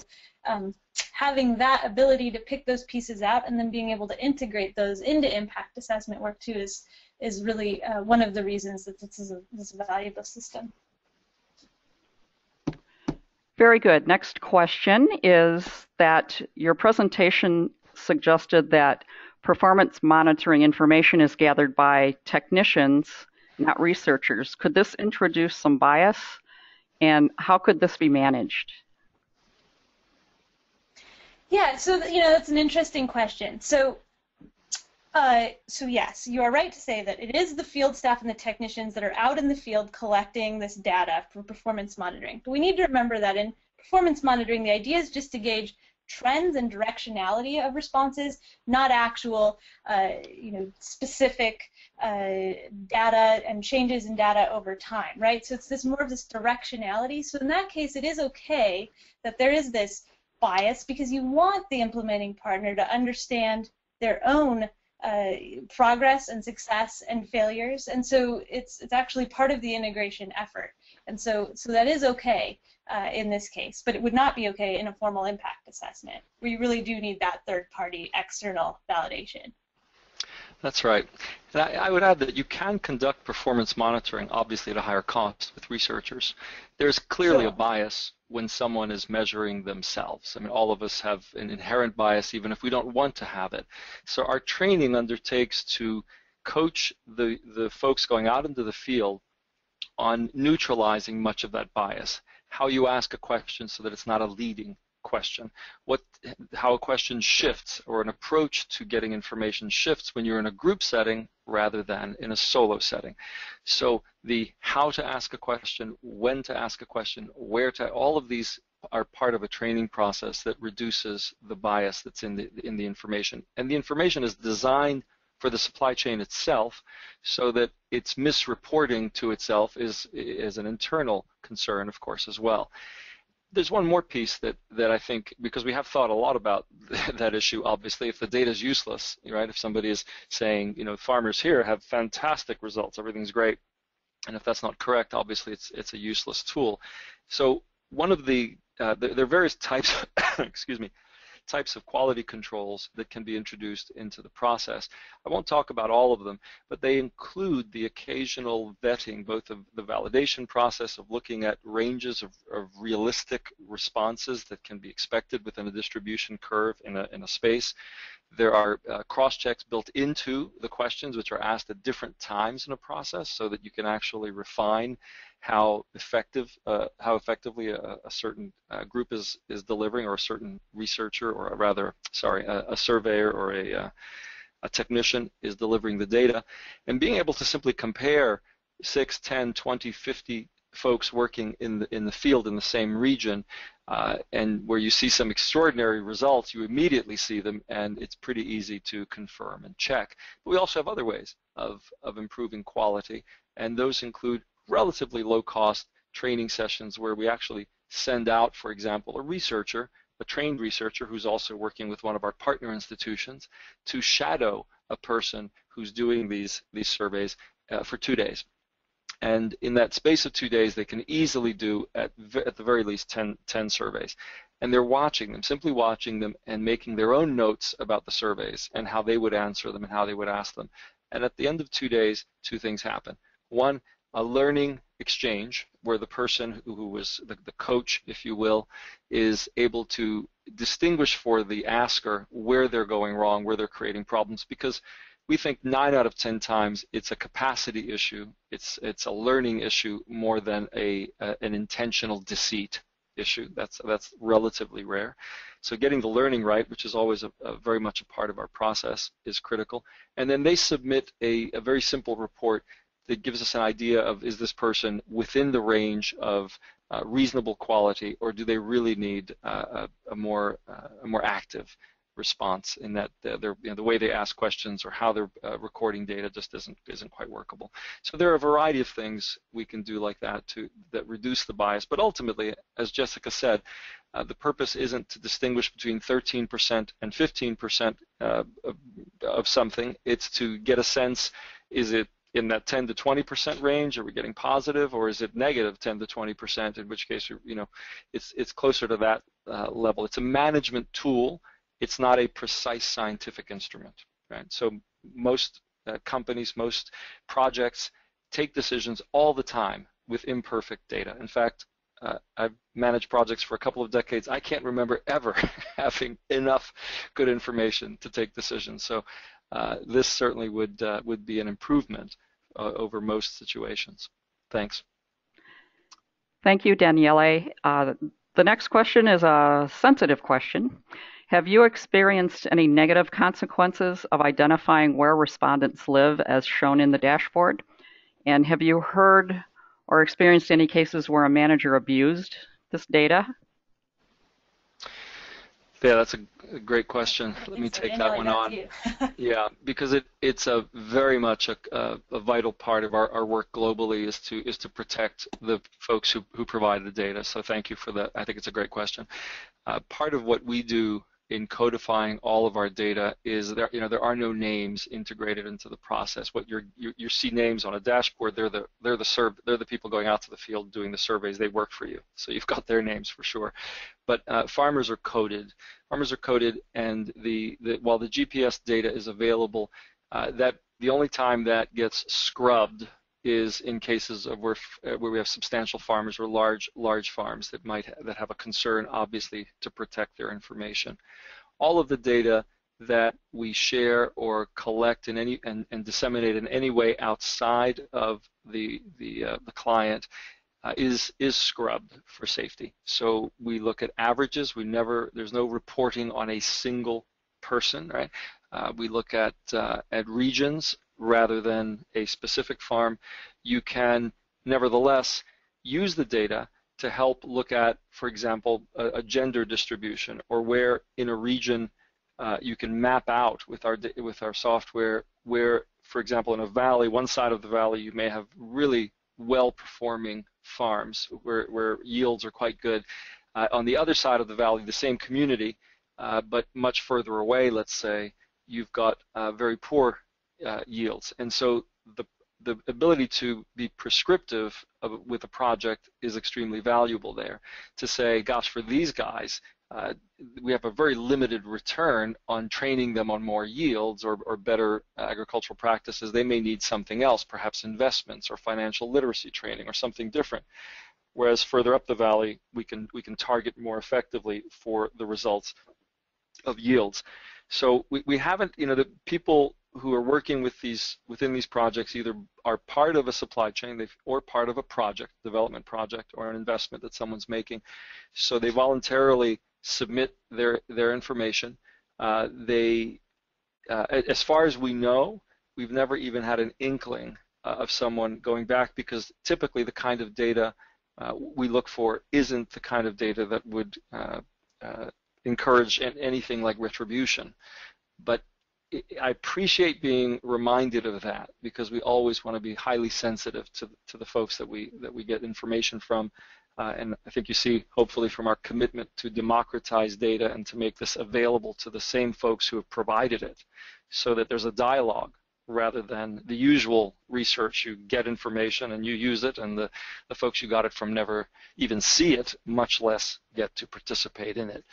having that ability to pick those pieces out and then being able to integrate those into impact assessment work too is really one of the reasons that this is a valuable system. Very good. Next question is that your presentation suggested that performance monitoring information is gathered by technicians, not researchers. Could this introduce some bias, and how could this be managed? Yeah, so that's an interesting question. So yes, you are right to say that it is the field staff and the technicians that are out in the field collecting this data for performance monitoring. But we need to remember that in performance monitoring, the idea is just to gauge trends and directionality of responses, not actual, specific data and changes in data over time, right? So it's more of this directionality. So in that case, it is okay that there is this bias because you want the implementing partner to understand their own progress and success and failures, and so it's actually part of the integration effort, and so that is okay in this case, but it would not be okay in a formal impact assessment where you really do need that third-party external validation. That's right. And I would add that you can conduct performance monitoring, obviously at a higher cost with researchers. There's clearly a bias when someone is measuring themselves. I mean, all of us have an inherent bias, even if we don't want to have it. So our training undertakes to coach the folks going out into the field on neutralizing much of that bias, how you ask a question so that it's not a leading question, how a question shifts or an approach to getting information shifts when you're in a group setting rather than in a solo setting. So the how to ask a question, when to ask a question, where to, all of these are part of a training process that reduces the bias that's in the information. And the information is designed for the supply chain itself so that its misreporting to itself is an internal concern, of course, as well. There's one more piece that I think, because we have thought a lot about that issue, obviously, if the data is useless, right? If somebody is saying, farmers here have fantastic results, everything's great, and if that's not correct, obviously it's a useless tool. So one of there are various types, excuse me, types of quality controls that can be introduced into the process. I won't talk about all of them, but they include the occasional vetting, both of the validation process of looking at ranges of realistic responses that can be expected within a distribution curve in a space. There are cross-checks built into the questions which are asked at different times in a process so that you can actually refine how effectively a certain group is delivering, or a certain researcher, or rather, sorry, a surveyor or a technician is delivering the data. And being able to simply compare 6, 10, 20, 50 folks working in the field in the same region, and where you see some extraordinary results, you immediately see them, and it's pretty easy to confirm and check. But we also have other ways of improving quality, and those include relatively low-cost training sessions where we actually send out, for example, a trained researcher who's also working with one of our partner institutions to shadow a person who's doing these surveys for 2 days. And in that space of 2 days, they can easily do, at the very least, 10 surveys. And they're watching them, simply watching them, and making their own notes about the surveys and how they would answer them and how they would ask them. And at the end of 2 days, 2 things happen. One, a learning exchange where the person who was the coach, if you will, is able to distinguish for the asker where they're going wrong, where they're creating problems, because we think 9 out of 10 times it's a capacity issue, it's a learning issue more than an intentional deceit issue. That's relatively rare. So getting the learning right, which is always very much a part of our process, is critical. And then they submit a very simple report that gives us an idea of, is this person within the range of reasonable quality, or do they really need a more active response in that the way they ask questions or how they're recording data just isn't quite workable. So there are a variety of things we can do like that that reduce the bias. But ultimately, as Jessica said, the purpose isn't to distinguish between 13% and 15% of something. It's to get a sense: is it in that 10 to 20% range? Are we getting positive, or is it negative 10 to 20%? In which case, it's closer to that level. It's a management tool. It's not a precise scientific instrument, right? So most companies, most projects take decisions all the time with imperfect data. In fact, I've managed projects for a couple of decades. I can't remember ever having enough good information to take decisions. So this certainly would be an improvement over most situations. Thanks. Thank you, Daniele. The next question is a sensitive question. Have you experienced any negative consequences of identifying where respondents live as shown in the dashboard? And have you heard or experienced any cases where a manager abused this data? Yeah, that's a great question. Let me take that one on. Yeah, because it's a very much a vital part of our work globally is to protect the folks who provide the data. So thank you for that. I think it's a great question. Part of what we do in codifying all of our data is there are no names integrated into the process. What you see names on a dashboard, they're the people going out to the field doing the surveys. They work for you, so you've got their names for sure. But farmers are coded. Farmers are coded, and while the GPS data is available, that the only time that gets scrubbed is in cases of where we have substantial farmers or large farms that have a concern, obviously, to protect their information. All of the data that we share or collect in any and disseminate in any way outside of the client is scrubbed for safety. So we look at averages. There's no reporting on a single person, right? We look at regions rather than a specific farm. You can nevertheless use the data to help look at, for example, a gender distribution, or where in a region you can map out with our software where, for example, in a valley, one side of the valley you may have really well-performing farms where yields are quite good. On the other side of the valley, the same community, but much further away, let's say, you've got very poor yields. And so the ability to be prescriptive with a project is extremely valuable there. To say, gosh, for these guys, we have a very limited return on training them on more yields or better agricultural practices. They may need something else, perhaps investments or financial literacy training or something different. Whereas further up the valley, we can target more effectively for the results of yields. So we haven't, the people who are working within these projects either are part of a supply chain or part of a development project, or an investment that someone's making. So they voluntarily submit their information. As far as we know, we've never even had an inkling of someone going back, because typically the kind of data we look for isn't the kind of data that would encourage anything like retribution. But I appreciate being reminded of that, because we always want to be highly sensitive to the folks that we get information from, and I think you see, hopefully, from our commitment to democratize data and to make this available to the same folks who have provided it, so that there's a dialogue rather than the usual research. You get information and you use it, and the folks you got it from never even see it, much less get to participate in it.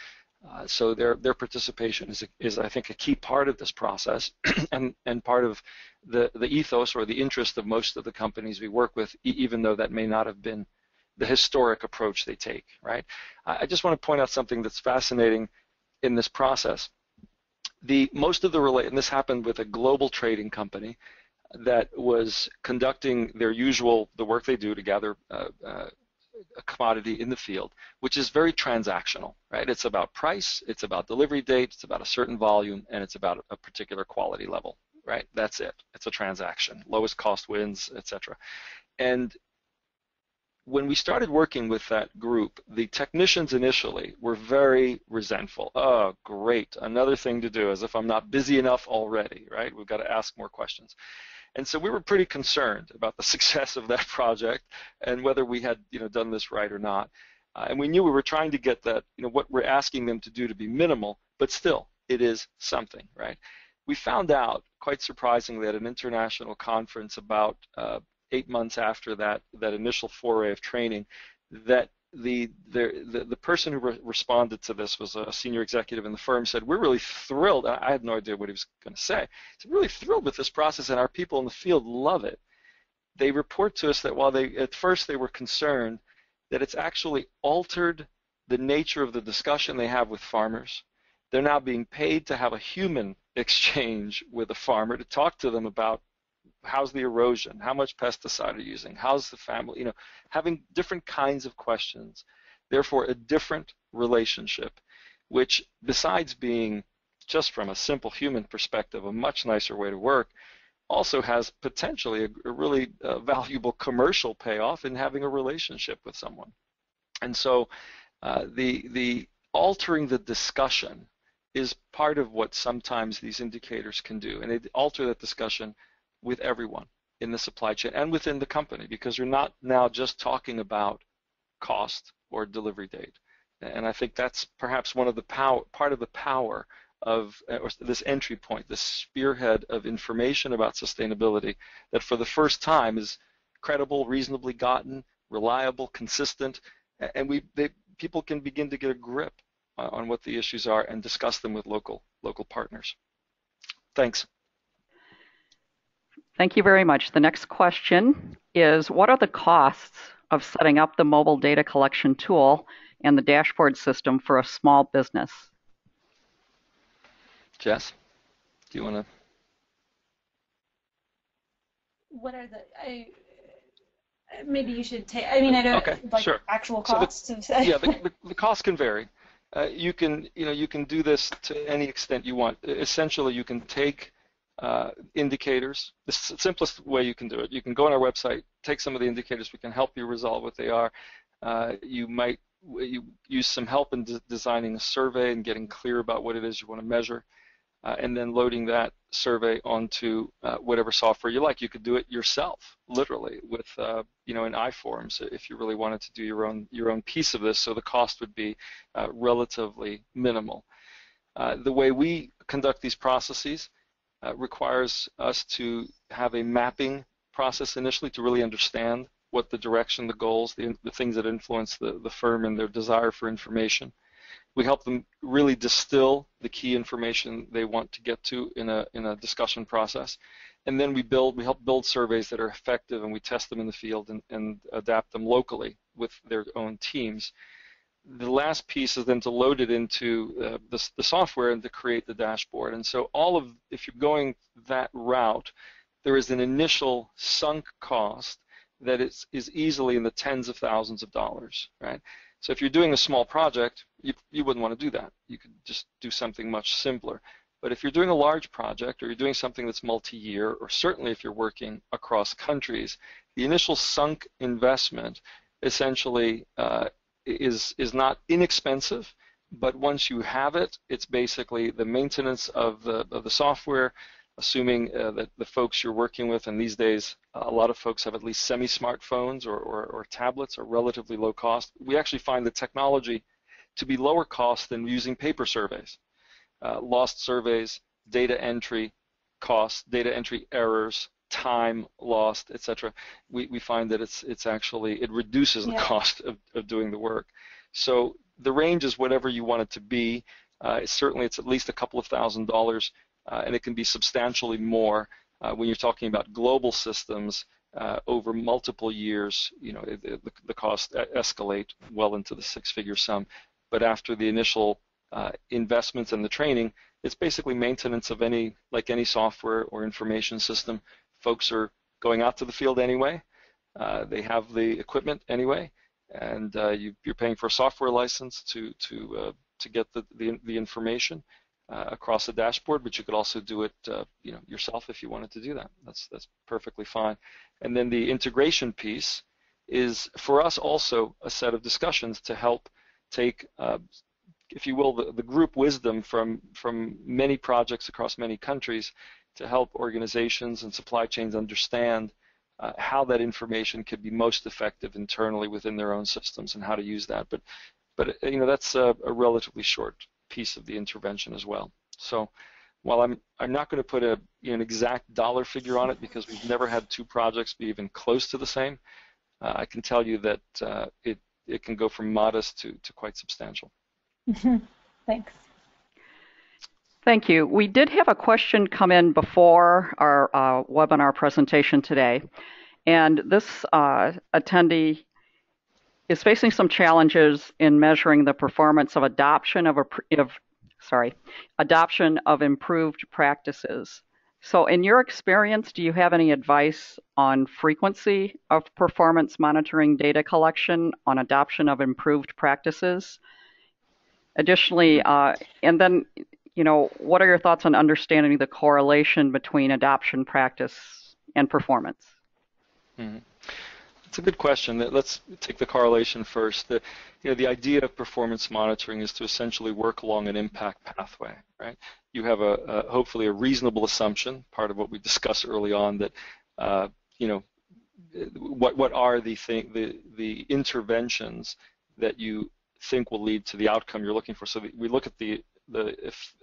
So their participation is I think a key part of this process, and part of the ethos or the interest of most of the companies we work with, even though that may not have been the historic approach they take, right? I just want to point out something that's fascinating in this process. Most of and this happened with a global trading company that was conducting the work they do to gather a commodity in the field, which is very transactional, right? It's about price, it's about delivery date, it's about a certain volume, and it's about a particular quality level, right? That's it. It's a transaction. Lowest cost wins, etc. And when we started working with that group, the technicians initially were very resentful. Oh, great, another thing to do, as if I'm not busy enough already, right? We've got to ask more questions. And so we were pretty concerned about the success of that project and whether we had, done this right or not. And we knew we were trying to get that, what we're asking them to do to be minimal, but still, it is something, right? We found out, quite surprisingly, at an international conference about 8 months after that initial foray of training, that the person who responded to this was a senior executive in the firm, said, we're really thrilled. I had no idea what he was going to say. He said, really thrilled with this process, and our people in the field love it. They report to us that while at first they were concerned, that it's actually altered the nature of the discussion they have with farmers. They're now being paid to have a human exchange with a farmer to talk to them about how's the erosion, how much pesticide are you using, how's the family, having different kinds of questions, therefore a different relationship, which besides being just from a simple human perspective a much nicer way to work, also has potentially a really valuable commercial payoff in having a relationship with someone. And so the altering the discussion is part of what sometimes these indicators can do, and they alter that discussion with everyone in the supply chain and within the company, because you're not now just talking about cost or delivery date. And I think that's perhaps one of the part of the power of this entry point, this spearhead of information about sustainability that for the first time is credible, reasonably gotten, reliable, consistent, and people can begin to get a grip on what the issues are and discuss them with local partners. Thanks. Thank you very much. The next question is, what are the costs of setting up the mobile data collection tool and the dashboard system for a small business? Jess, do you want to? What are the? Maybe you should take. I mean, I don't like sure. Actual costs. So the cost can vary. You can do this to any extent you want. Essentially, you can take indicators. The simplest way you can do it. You can go on our website, take some of the indicators. We can help you resolve what they are. You might use some help in designing a survey and getting clear about what it is you want to measure. And then loading that survey onto whatever software you like. You could do it yourself, literally, with in iForms if you really wanted to do your own piece of this. So the cost would be relatively minimal. The way we conduct these processes requires us to have a mapping process initially to really understand what the direction, the goals, the things that influence the firm and their desire for information. We help them really distill the key information they want to get to in a discussion process, and then we help build surveys that are effective, and we test them in the field and adapt them locally with their own teams. The last piece is then to load it into the software and to create the dashboard. And so if you're going that route, there is an initial sunk cost that is easily in the tens of thousands of dollars, right? So if you're doing a small project, you wouldn't want to do that. You could just do something much simpler. But if you're doing a large project or you're doing something that's multi-year, or certainly if you're working across countries, the initial sunk investment essentially is not inexpensive, but once you have it, it's basically the maintenance of the software, assuming that the folks you're working with, and these days a lot of folks have at least semi-smartphones or tablets, are relatively low cost. We actually find the technology to be lower cost than using paper surveys. Lost surveys, data entry costs, data entry errors, time lost, etc. We find that it reduces the cost of doing the work. So the range is whatever you want it to be. Certainly it's at least a couple of $1,000s. And it can be substantially more when you're talking about global systems over multiple years. The costs escalate well into the six-figure sum. But after the initial investments and the training, it's basically maintenance of any software or information system. Folks are going out to the field anyway. They have the equipment anyway, and you're paying for a software license to get the information across the dashboard, but you could also do it yourself if you wanted to do that. That's perfectly fine. And then the integration piece is for us also a set of discussions to help take, if you will, the group wisdom from many projects across many countries to help organizations and supply chains understand how that information could be most effective internally within their own systems and how to use that. But that's a relatively short piece of the intervention as well. So while I'm not going to put an exact dollar figure on it because we've never had two projects be even close to the same, I can tell you that it can go from modest to quite substantial. Thanks. Thank you. We did have a question come in before our webinar presentation today, and this attendee is facing some challenges in measuring the performance of adoption of improved practices. So in your experience, do you have any advice on frequency of performance monitoring data collection on adoption of improved practices? Additionally, and then, what are your thoughts on understanding the correlation between adoption practice and performance? Mm-hmm. It's a good question. Let's take the correlation first. The idea of performance monitoring is to essentially work along an impact pathway, right? You have hopefully a reasonable assumption, part of what we discussed early on, that what are the interventions that you think will lead to the outcome you're looking for. So we look at the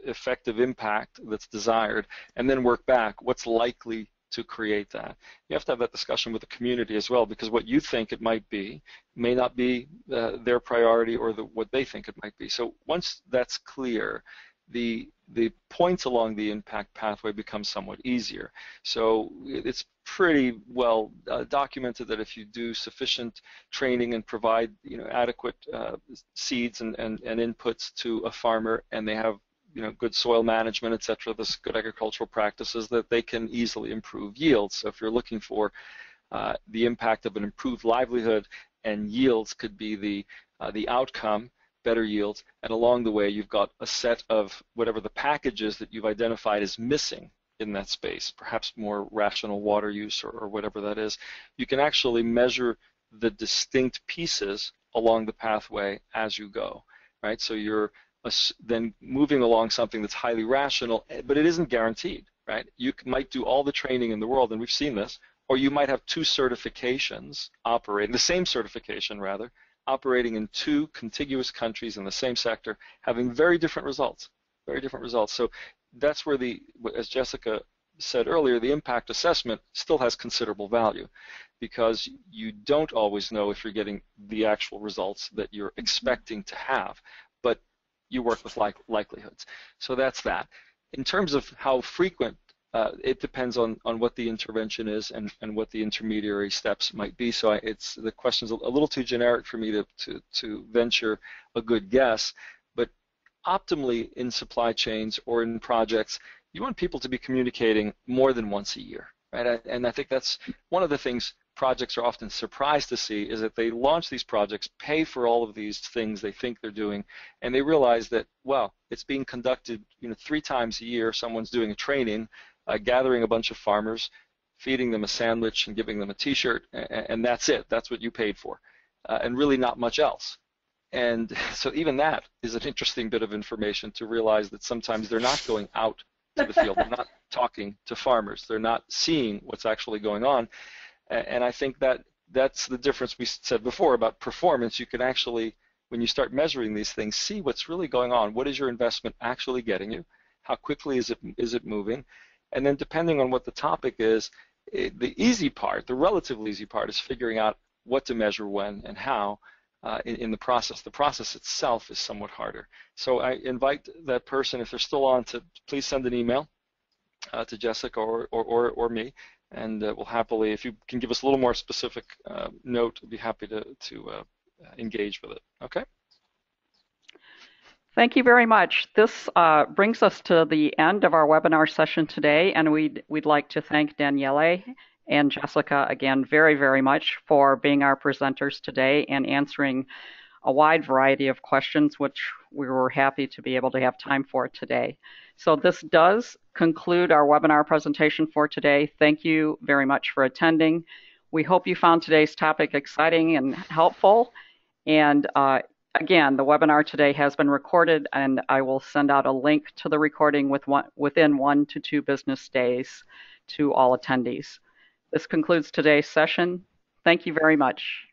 effective impact that's desired, and then work back. What's likely to create that? You have to have that discussion with the community as well, because what you think it might be may not be their priority or what they think it might be. So once that's clear, the points along the impact pathway become somewhat easier. So it's pretty well documented that if you do sufficient training and provide adequate seeds and inputs to a farmer, and they have good soil management, etc., this good agricultural practices, that they can easily improve yields. So if you're looking for the impact of an improved livelihood, and yields could be the outcome, better yields, and along the way you've got a set of whatever the packages that you've identified as missing in that space, perhaps more rational water use or whatever that is, you can actually measure the distinct pieces along the pathway as you go, right? So you're then moving along something that's highly rational, but it isn't guaranteed, right? You might do all the training in the world, and we've seen this, or you might have two certifications operating, the same certification rather, operating in two contiguous countries in the same sector, having very different results, very different results. So that's where as Jessica said earlier, the impact assessment still has considerable value, because you don't always know if you're getting the actual results that you're expecting to have, but you work with likelihoods. So that's that. In terms of how frequent, it depends on what the intervention is and what the intermediary steps might be. So the question's a little too generic for me to venture a good guess, but optimally in supply chains or in projects, you want people to be communicating more than once a year, right? And I think that's one of the things projects are often surprised to see, is that they launch these projects, pay for all of these things they think they're doing, and they realize that, well, it's being conducted 3 times a year. Someone's doing a training, gathering a bunch of farmers, feeding them a sandwich and giving them a t-shirt, and that's it. That's what you paid for, and really not much else. And so even that is an interesting bit of information to realize that sometimes they're not going out to the field. They're not talking to farmers. They're not seeing what's actually going on. And I think that's the difference we said before about performance. You can actually, when you start measuring these things, see what's really going on. What is your investment actually getting you? How quickly is it moving? And then depending on what the topic is, the easy part, the relatively easy part, is figuring out what to measure when and how in the process. The process itself is somewhat harder. So I invite that person, if they're still on, to please send an email to Jessica or me, and we'll happily, if you can give us a little more specific note, we'd be happy to engage with it. Okay? Thank you very much. This brings us to the end of our webinar session today, and we'd like to thank Daniele and Jessica again very, very much for being our presenters today and answering a wide variety of questions, which we were happy to be able to have time for today. So this does conclude our webinar presentation for today. Thank you very much for attending. We hope you found today's topic exciting and helpful. And again, the webinar today has been recorded, and I will send out a link to the recording within 1 to 2 business days to all attendees. This concludes today's session. Thank you very much.